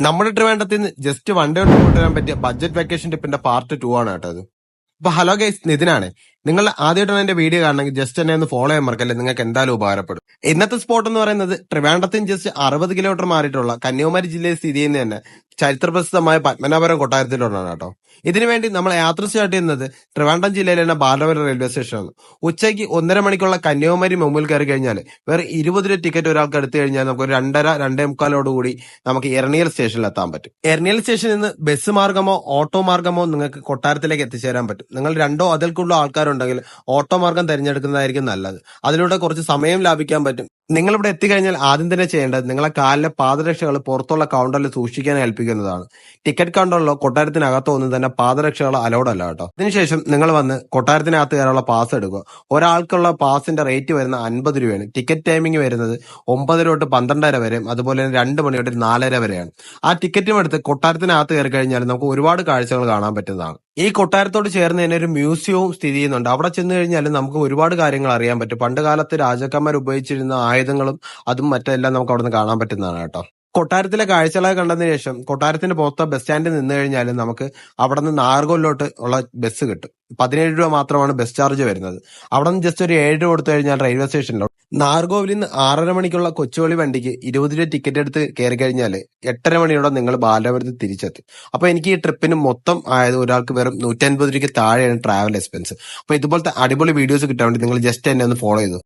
നമ്മുടെ ട്രിവാൻഡ്രത്തിൽ നിന്ന് just one day കൊണ്ട് പോയിട്ട് വരാൻ പറ്റിയ ബഡ്ജറ്റ് വെക്കേഷൻ ട്രിപ്പിന്റെ പാർട്ട് 2 ആണ് കേട്ടോ ഇത്. അപ്പൊ ഹലോ ഗൈസ്, നിതിനാണ്. നിങ്ങൾ ആദ്യമായിട്ടാണ് എന്റെ വീഡിയോ കാണണമെങ്കിൽ ജസ്റ്റ് എന്നെ ഒന്ന് ഫോളോ ചെയ്യാൻ മറക്കല്ലേ, നിങ്ങൾക്ക് എന്തായാലും ഉപകാരപ്പെടും. ഇന്നത്തെ സ്പോട്ട് എന്ന് പറയുന്നത് ട്രിവാൻഡ്രത്തിന് ജസ്റ്റ് 60 കിലോമീറ്റർ മാറിയിട്ടുള്ള കന്യാകുമാരി ജില്ലയിൽ സ്ഥിതി ചെയ്യുന്ന തന്നെ ചരിത്രപ്രസിദ്ധമായ പത്മനാഭപുരം കൊട്ടാരത്തിലോട്ടാണ് കേട്ടോ. ഇതിനുവേണ്ടി നമ്മൾ യാത്ര സ്റ്റാർട്ട് ചെയ്യുന്നത് ട്രിവാൻഡ്രം ജില്ലയിലെ തന്നെ ബാലവരം റെയിൽവേ സ്റ്റേഷനാണ്. ഉച്ചയ്ക്ക് 1.5 മണിക്കുള്ള കന്യാകുമാരി മുമ്പിൽ കയറി കഴിഞ്ഞാൽ വേറെ 20 രൂപ ടിക്കറ്റ് ഒരാൾക്ക് എടുത്തു കഴിഞ്ഞാൽ നമുക്ക് ഒരു 2:30-2:45 കൂടി നമുക്ക് എരണിയൽ സ്റ്റേഷനിൽ എത്താൻ പറ്റും. എരണിയൽ സ്റ്റേഷനിൽ നിന്ന് ബസ് മാർഗമോ ഓട്ടോ മാർഗമോ നിങ്ങൾക്ക് കൊട്ടാരത്തിലേക്ക് എത്തിച്ചേരാൻ പറ്റും. നിങ്ങൾ രണ്ടോ അതിൽ കൂടുതൽ ആൾക്കാരുണ്ടെങ്കിൽ ഓട്ടോ മാർഗം തിരഞ്ഞെടുക്കുന്നതായിരിക്കും നല്ലത്. അതിലൂടെ കുറച്ച് സമയം ലാഭിക്കാൻ പറ്റും. നിങ്ങൾ ഇവിടെ എത്തിക്കഴിഞ്ഞാൽ ആദ്യം തന്നെ ചെയ്യേണ്ടത് നിങ്ങളെ കാലിലെ പാദരക്ഷകൾ പുറത്തുള്ള കൗണ്ടറിൽ സൂക്ഷിക്കാൻ ഏൽപ്പിക്കുന്നതാണ്. ടിക്കറ്റ് കൗണ്ടറിലോ കൊട്ടാരത്തിനകത്തോ ഒന്നും തന്നെ പാദരക്ഷകൾ അലൗഡ് അല്ല കേട്ടോ. അതിനുശേഷം നിങ്ങൾ വന്ന് കൊട്ടാരത്തിനകത്ത് കയറാനുള്ള പാസ് എടുക്കുക. ഒരാൾക്കുള്ള പാസിന്റെ റേറ്റ് വരുന്ന 50 രൂപയാണ്. ടിക്കറ്റ് ടൈമിംഗ് വരുന്നത് 9 തൊട്ട് 12:30 വരെയും അതുപോലെ തന്നെ 2 മണി തൊട്ട് 4:30 വരെയാണ്. ആ ടിക്കറ്റും എടുത്ത് കൊട്ടാരത്തിനകത്ത് കയറി കഴിഞ്ഞാൽ നമുക്ക് ഒരുപാട് കാഴ്ചകൾ കാണാൻ പറ്റുന്നതാണ്. ഈ കൊട്ടാരത്തോട് ചേർന്ന് തന്നെ ഒരു മ്യൂസിയവും സ്ഥിതി ചെയ്യുന്നുണ്ട്. അവിടെ ചെന്ന് കഴിഞ്ഞാൽ നമുക്ക് ഒരുപാട് കാര്യങ്ങൾ അറിയാൻ പറ്റും. പണ്ട് കാലത്ത് രാജാക്കന്മാർ ഉപയോഗിച്ചിരുന്ന ആയുധങ്ങളും അതും മറ്റെല്ലാം നമുക്ക് അവിടെ നിന്ന് കാണാൻ പറ്റുന്നതാണ് കേട്ടോ. കൊട്ടാരത്തിലെ കാഴ്ചകളൊക്കെ കണ്ടതിന് ശേഷം കൊട്ടാരത്തിന്റെ പുറത്തെ ബസ് സ്റ്റാൻഡിൽ നിന്ന് കഴിഞ്ഞാൽ നമുക്ക് അവിടെ നിന്ന് നാഗർകോവിലോട്ട് ഉള്ള ബസ് കിട്ടും. 17 രൂപ മാത്രമാണ് ബസ് ചാർജ് വരുന്നത്. അവിടെ നിന്ന് ജസ്റ്റ് ഒരു 7 രൂപ കൊടുത്തു കഴിഞ്ഞാൽ റെയിൽവേ സ്റ്റേഷനിലോട്ട്. നാഗർകോവിലിൽ നിന്ന് 6:30 മണിക്കുള്ള കൊച്ചുവേളി വണ്ടിക്ക് 20 രൂപ ടിക്കറ്റ് എടുത്ത് കയറി കഴിഞ്ഞാൽ 8:30 മണിയോടെ നിങ്ങൾ ബാലപുരത്ത് തിരിച്ചെത്തും. അപ്പൊ എനിക്ക് ഈ ട്രിപ്പിന് മൊത്തം ആയത് ഒരാൾക്ക് വെറും 150 രൂപയ്ക്ക് താഴെയാണ് ട്രാവൽ എക്സ്പെൻസ്. അപ്പൊ ഇതുപോലത്തെ അടിപൊളി വീഡിയോസ് കിട്ടാൻ വേണ്ടി നിങ്ങൾ ജസ്റ്റ് എന്നെ ഒന്ന് ഫോളോ ചെയ്തു.